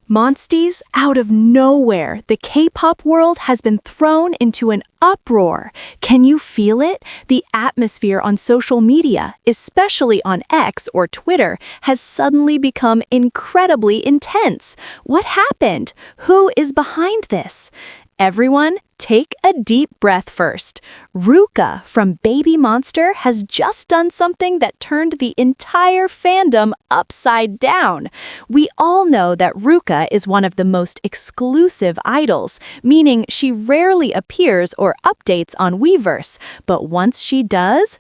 Monsties, out of nowhere, the K-pop world has been thrown into an uproar. Can you feel it? The atmosphere on social media, especially on X or Twitter, has suddenly become incredibly intense. What happened? Who is behind this? Everyone, take a deep breath first. Ruka from BABYMONSTER has just done something that turned the entire fandom upside down. We all know that Ruka is one of the most exclusive idols, meaning she rarely appears or updates on Weverse, but once she does,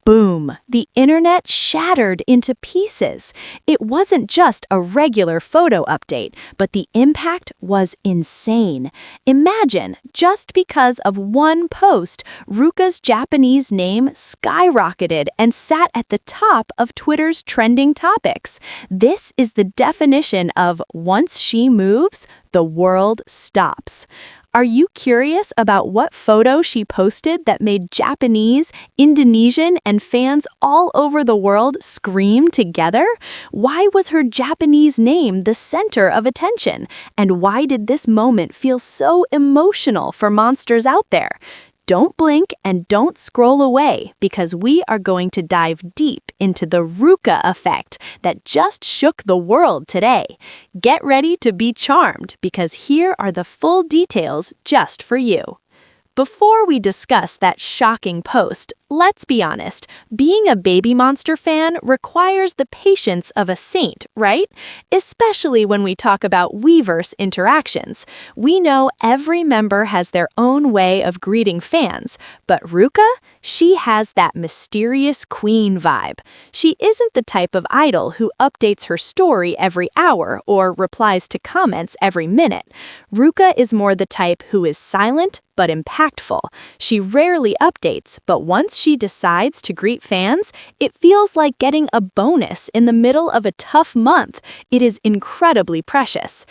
boom, the internet shattered into pieces. It wasn't just a regular photo update, but the impact was insane. Imagine, just because of one post, Ruka's Japanese name skyrocketed and sat at the top of Twitter's trending topics. This is the definition of once she moves, the world stops. Are you curious about what photo she posted that made Japanese, Indonesian, and fans all over the world scream together? Why was her Japanese name the center of attention? And why did this moment feel so emotional for monsters out there? Don't blink and don't scroll away, because we are going to dive deep into the Ruka effect that just shook the world today. Get ready to be charmed, because here are the full details just for you. Before we discuss that shocking post, let's be honest, being a BABYMONSTER fan requires the patience of a saint, right? Especially when we talk about Weverse interactions. We know every member has their own way of greeting fans, but Ruka? She has that mysterious queen vibe. She isn't the type of idol who updates her story every hour or replies to comments every minute. Ruka is more the type who is silent but impactful. She rarely updates, but once she decides to greet fans, it feels like getting a bonus in the middle of a tough month. It is incredibly precious.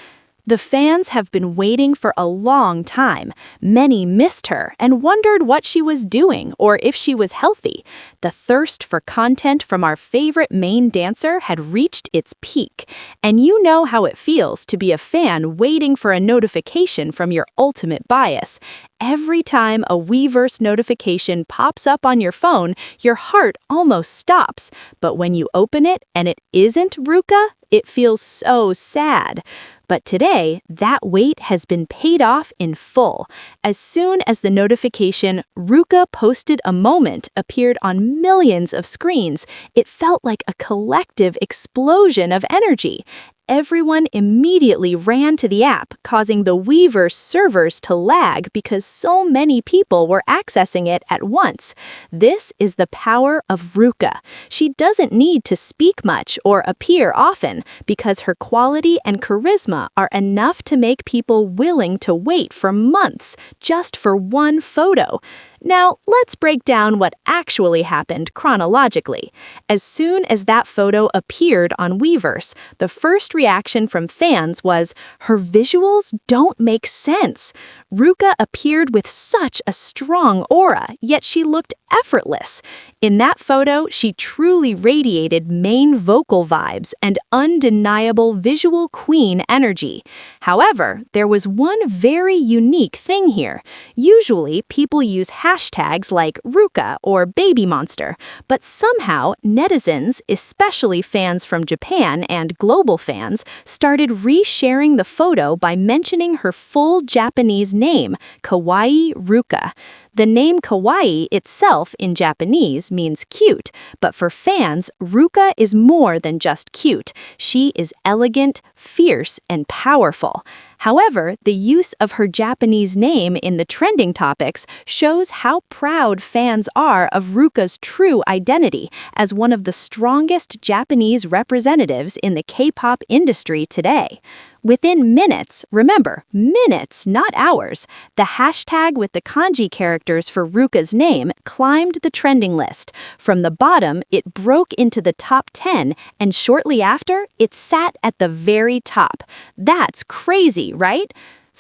The fans have been waiting for a long time. Many missed her and wondered what she was doing or if she was healthy. The thirst for content from our favorite main dancer had reached its peak. And you know how it feels to be a fan waiting for a notification from your ultimate bias. Every time a Weverse notification pops up on your phone, your heart almost stops. But when you open it and it isn't Ruka, it feels so sad. But today, that wait has been paid off in full. As soon as the notification "Ruka posted a moment" appeared on millions of screens, it felt like a collective explosion of energy. Everyone immediately ran to the app, causing the Weverse servers to lag because so many people were accessing it at once. This is the power of Ruka. She doesn't need to speak much or appear often because her quality and charisma are enough to make people willing to wait for months just for one photo. Now, let's break down what actually happened chronologically. As soon as that photo appeared on Weverse, the first reaction from fans was, "Her visuals don't make sense." Ruka appeared with such a strong aura, yet she looked effortless. In that photo, she truly radiated main vocal vibes and undeniable visual queen energy. However, there was one very unique thing here. Usually, people use hashtags like Ruka or BABYMONSTER, but somehow netizens, especially fans from Japan and global fans, started resharing the photo by mentioning her full Japanese name, Kawaii Ruka. The name Kawaii itself in Japanese means cute, but for fans, Ruka is more than just cute. She is elegant, fierce, and powerful. However, the use of her Japanese name in the trending topics shows how proud fans are of Ruka's true identity as one of the strongest Japanese representatives in the K-pop industry today. Within minutes, remember, minutes, not hours, the hashtag with the kanji characters for Ruka's name climbed the trending list. From the bottom, it broke into the top 10, and shortly after, it sat at the very top. That's crazy, right?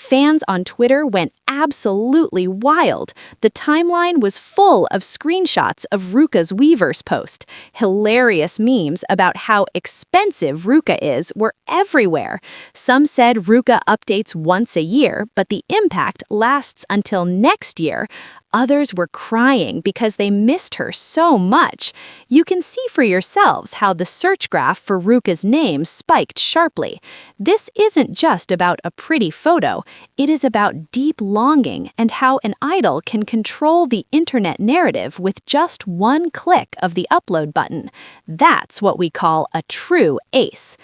Fans on Twitter went absolutely wild. The timeline was full of screenshots of Ruka's Weverse post. Hilarious memes about how expensive Ruka is were everywhere. Some said Ruka updates once a year, but the impact lasts until next year. Others were crying because they missed her so much. You can see for yourselves how the search graph for Ruka's name spiked sharply. This isn't just about a pretty photo, it is about deep longing and how an idol can control the internet narrative with just one click of the upload button. That's what we call a true ace.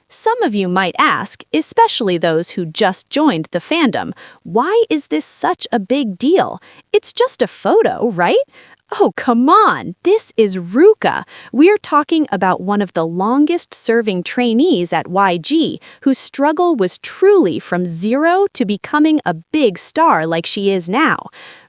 Some of you might ask, especially those who just joined the fandom, why is this such a big deal? It's just a photo, right? Oh, come on, this is Ruka. We're talking about one of the longest-serving trainees at YG, whose struggle was truly from zero to becoming a big star like she is now.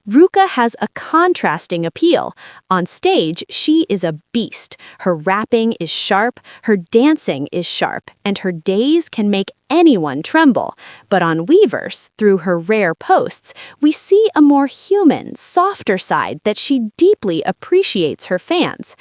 Ruka has a contrasting appeal. On stage, she is a beast. Her rapping is sharp, her dancing is sharp, and her days can make anyone tremble. But on Weverse, through her rare posts, we see a more human, softer side that she deeply appreciates her fans.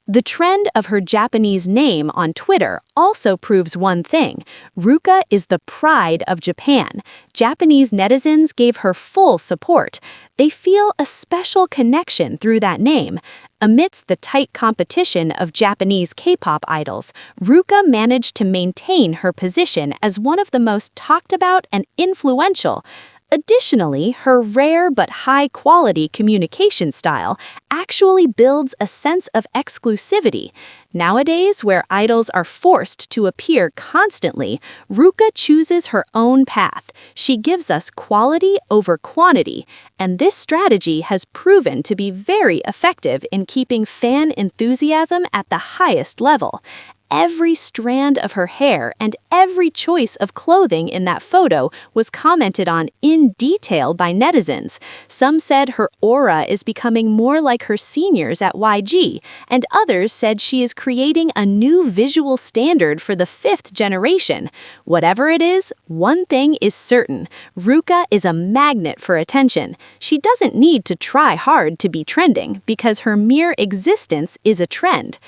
The trend of her Japanese name on Twitter also proves one thing: Ruka is the pride of Japan. Japanese netizens gave her full support. They feel a special connection through that name. Amidst the tight competition of Japanese K-pop idols, Ruka managed to maintain her position as one of the most talked about and influential. Additionally, her rare but high-quality communication style actually builds a sense of exclusivity. Nowadays, where idols are forced to appear constantly, Ruka chooses her own path. She gives us quality over quantity, and this strategy has proven to be very effective in keeping fan enthusiasm at the highest level. Every strand of her hair and every choice of clothing in that photo was commented on in detail by netizens. Some said her aura is becoming more like her seniors at YG, and others said she is creating a new visual standard for the 5th generation. Whatever it is, one thing is certain: Ruka is a magnet for attention. She doesn't need to try hard to be trending because her mere existence is a trend.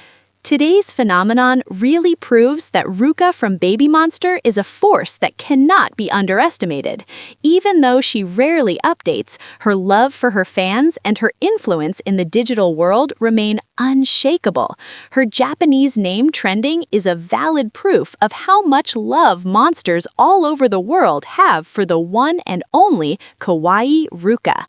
Today's phenomenon really proves that Ruka from BABYMONSTER is a force that cannot be underestimated. Even though she rarely updates, her love for her fans and her influence in the digital world remain unshakable. Her Japanese name trending is a valid proof of how much love monsters all over the world have for the one and only kawaii Ruka.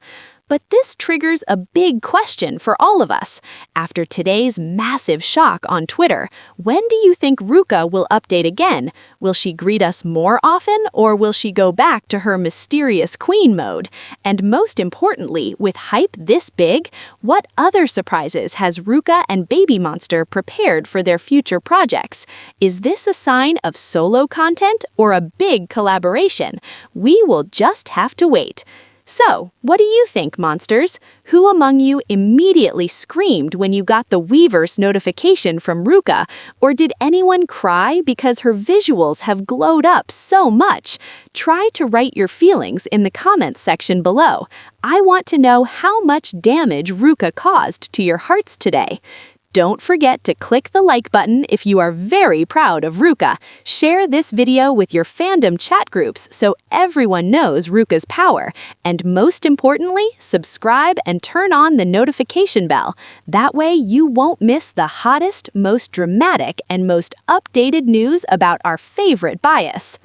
But this triggers a big question for all of us. After today's massive shock on Twitter, when do you think Ruka will update again? Will she greet us more often, or will she go back to her mysterious queen mode? And most importantly, with hype this big, what other surprises has Ruka and BABYMONSTER prepared for their future projects? Is this a sign of solo content or a big collaboration? We will just have to wait. So, what do you think, monsters? Who among you immediately screamed when you got the Weverse notification from Ruka? Or did anyone cry because her visuals have glowed up so much? Try to write your feelings in the comments section below. I want to know how much damage Ruka caused to your hearts today. Don't forget to click the like button if you are very proud of Ruka. Share this video with your fandom chat groups so everyone knows Ruka's power. And most importantly, subscribe and turn on the notification bell. That way you won't miss the hottest, most dramatic, and most updated news about our favorite bias.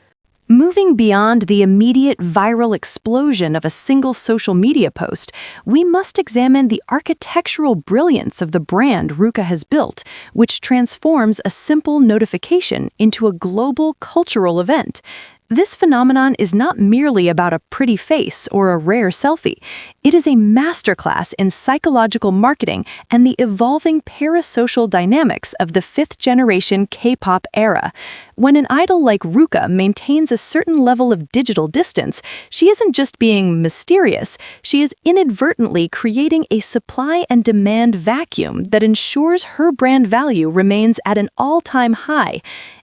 Moving beyond the immediate viral explosion of a single social media post, we must examine the architectural brilliance of the brand Ruka has built, which transforms a simple notification into a global cultural event. This phenomenon is not merely about a pretty face or a rare selfie. It is a masterclass in psychological marketing and the evolving parasocial dynamics of the 5th generation K-pop era. When an idol like Ruka maintains a certain level of digital distance, she isn't just being mysterious, she is inadvertently creating a supply and demand vacuum that ensures her brand value remains at an all-time high.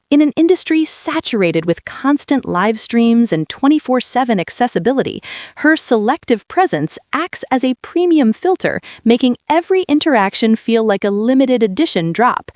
In an industry saturated with constant live streams and 24/7 accessibility, her selective presence acts as a premium filter, making every interaction feel like a limited edition drop.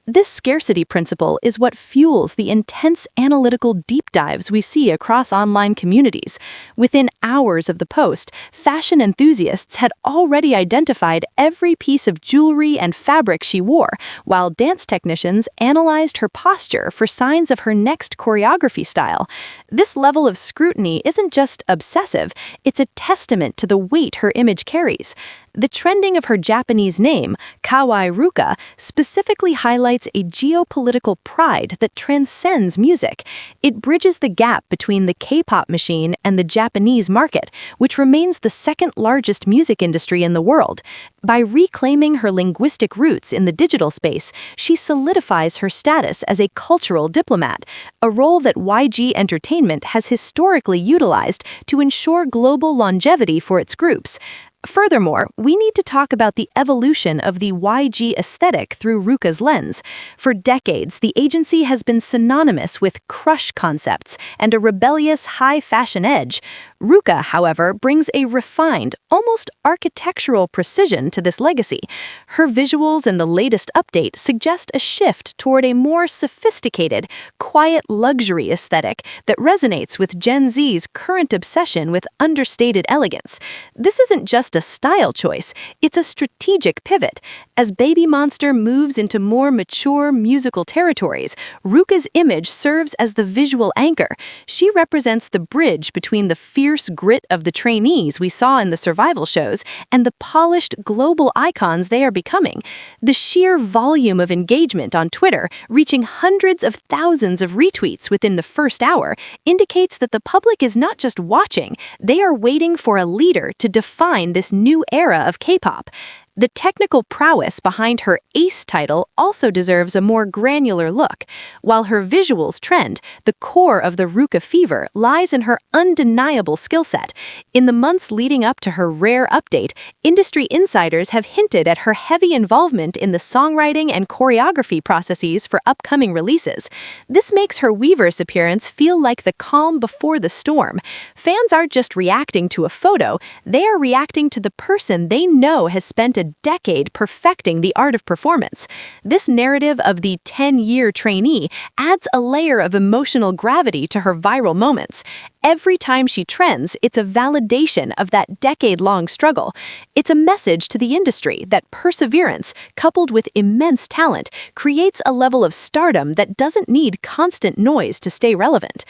This scarcity principle is what fuels the intense analytical deep dives we see across online communities. Within hours of the post, fashion enthusiasts had already identified every piece of jewelry and fabric she wore, while dance technicians analyzed her posture for signs of her next choreography style. This level of scrutiny isn't just obsessive, it's a testament to the weight her image carries. The trending of her Japanese name, Kawaii Ruka, specifically highlights a geopolitical pride that transcends music. It bridges the gap between the K-pop machine and the Japanese market, which remains the second largest music industry in the world. By reclaiming her linguistic roots in the digital space, she solidifies her status as a cultural diplomat, a role that YG Entertainment has historically utilized to ensure global longevity for its groups. Furthermore, we need to talk about the evolution of the YG aesthetic through Ruka's lens. For decades, the agency has been synonymous with crush concepts and a rebellious high-fashion edge. Ruka, however, brings a refined, almost architectural precision to this legacy. Her visuals in the latest update suggest a shift toward a more sophisticated, quiet luxury aesthetic that resonates with Gen Z's current obsession with understated elegance. This isn't just a style choice, it's a strategic pivot. As BABYMONSTER moves into more mature musical territories, Ruka's image serves as the visual anchor. She represents the bridge between the fierce grit of the trainees we saw in the survival shows and the polished global icons they are becoming. The sheer volume of engagement on Twitter, reaching hundreds of thousands of retweets within the first hour, indicates that the public is not just watching, they are waiting for a leader to define this new era of K-pop. The technical prowess behind her Ace title also deserves a more granular look. While her visuals trend, the core of the Ruka fever lies in her undeniable skill set. In the months leading up to her rare update, industry insiders have hinted at her heavy involvement in the songwriting and choreography processes for upcoming releases. This makes her Weverse appearance feel like the calm before the storm. Fans aren't just reacting to a photo, they are reacting to the person they know has spent a decade perfecting the art of performance. This narrative of the 10-year trainee adds a layer of emotional gravity to her viral moments. Every time she trends, it's a validation of that decade-long struggle. It's a message to the industry that perseverance, coupled with immense talent, creates a level of stardom that doesn't need constant noise to stay relevant.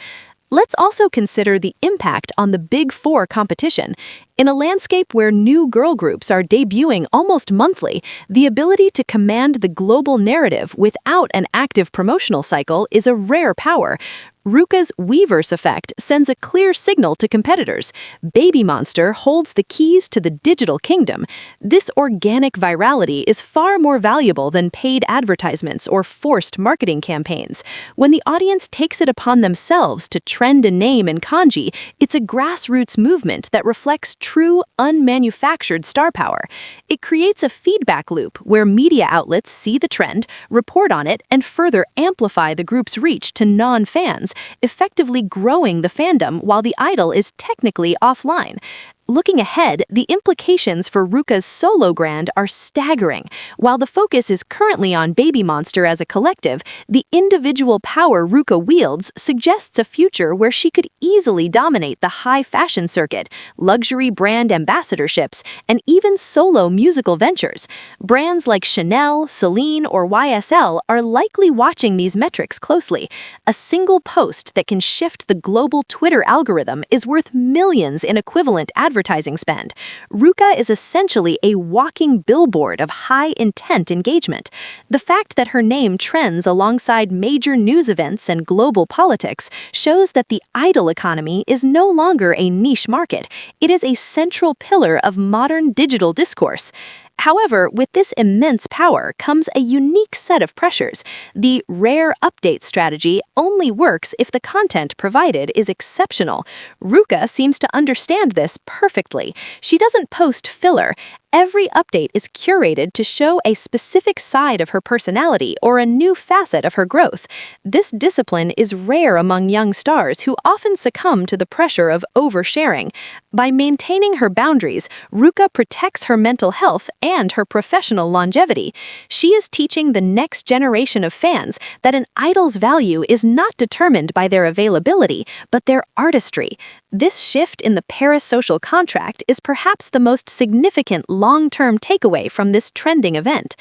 Let's also consider the impact on the Big Four competition. In a landscape where new girl groups are debuting almost monthly, the ability to command the global narrative without an active promotional cycle is a rare power. Ruka's Weverse effect sends a clear signal to competitors. BABYMONSTER holds the keys to the digital kingdom. This organic virality is far more valuable than paid advertisements or forced marketing campaigns. When the audience takes it upon themselves to trend a name in kanji, it's a grassroots movement that reflects true, unmanufactured star power. It creates a feedback loop where media outlets see the trend, report on it, and further amplify the group's reach to non-fans, effectively growing the fandom while the idol is technically offline. Looking ahead, the implications for Ruka's solo brand are staggering. While the focus is currently on BABYMONSTER as a collective, the individual power Ruka wields suggests a future where she could easily dominate the high fashion circuit, luxury brand ambassadorships, and even solo musical ventures. Brands like Chanel, Celine, or YSL are likely watching these metrics closely. A single post that can shift the global Twitter algorithm is worth millions in equivalent advertising spend. Ruka is essentially a walking billboard of high-intent engagement. The fact that her name trends alongside major news events and global politics shows that the idol economy is no longer a niche market. It is a central pillar of modern digital discourse. However, with this immense power comes a unique set of pressures. The rare update strategy only works if the content provided is exceptional. Ruka seems to understand this perfectly. She doesn't post filler. Every update is curated to show a specific side of her personality or a new facet of her growth. This discipline is rare among young stars who often succumb to the pressure of oversharing. By maintaining her boundaries, Ruka protects her mental health and her professional longevity. She is teaching the next generation of fans that an idol's value is not determined by their availability, but their artistry. This shift in the parasocial contract is perhaps the most significant long-term takeaway from this trending event.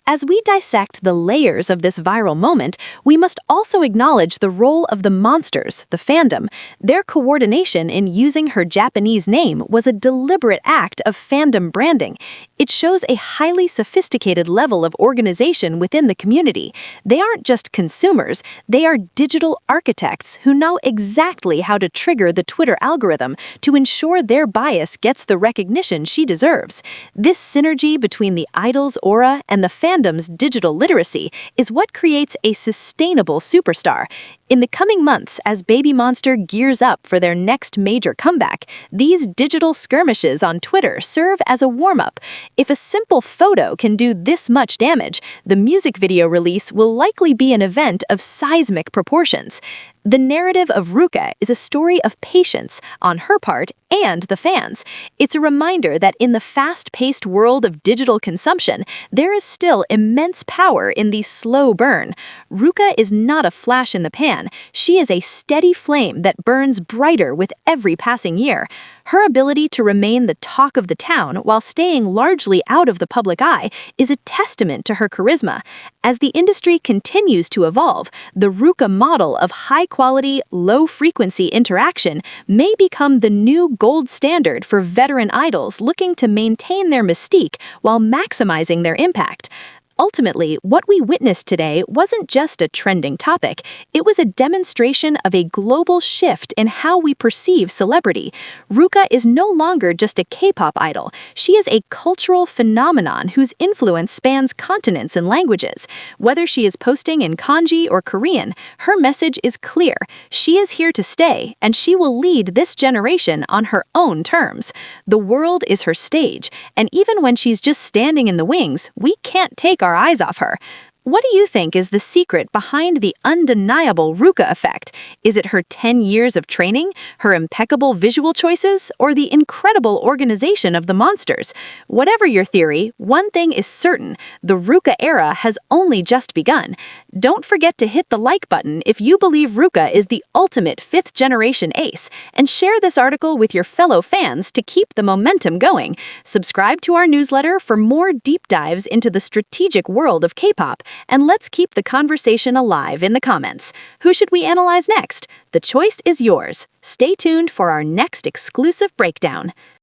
As we dissect the layers of this viral moment, we must also acknowledge the role of the monsters, the fandom. Their coordination in using her Japanese name was a deliberate act of fandom branding. It shows a highly sophisticated level of organization within the community. They aren't just consumers, they are digital architects who know exactly how to trigger the Twitter algorithm to ensure their bias gets the recognition she deserves. This synergy between the idol's aura and the fandom's digital literacy is what creates a sustainable superstar. In the coming months, as BABYMONSTER gears up for their next major comeback, these digital skirmishes on Twitter serve as a warm-up. If a simple photo can do this much damage, the music video release will likely be an event of seismic proportions. The narrative of Ruka is a story of patience on her part and the fans. It's a reminder that in the fast-paced world of digital consumption, there is still immense power in the slow burn. Ruka is not a flash in the pan. She is a steady flame that burns brighter with every passing year. Her ability to remain the talk of the town while staying largely out of the public eye is a testament to her charisma. As the industry continues to evolve, the Ruka model of high-quality, low-frequency interaction may become the new gold standard for veteran idols looking to maintain their mystique while maximizing their impact. Ultimately, what we witnessed today wasn't just a trending topic, it was a demonstration of a global shift in how we perceive celebrity. Ruka is no longer just a K-pop idol, she is a cultural phenomenon whose influence spans continents and languages. Whether she is posting in kanji or Korean, her message is clear. She is here to stay, and she will lead this generation on her own terms. The world is her stage, and even when she's just standing in the wings, we can't take our eyes off her. What do you think is the secret behind the undeniable Ruka effect? Is it her 10 years of training, her impeccable visual choices, or the incredible organization of the monsters? Whatever your theory, one thing is certain, the Ruka era has only just begun. Don't forget to hit the like button if you believe Ruka is the ultimate fifth-generation ace, and share this article with your fellow fans to keep the momentum going. Subscribe to our newsletter for more deep dives into the strategic world of K-pop, and let's keep the conversation alive in the comments. Who should we analyze next? The choice is yours. Stay tuned for our next exclusive breakdown.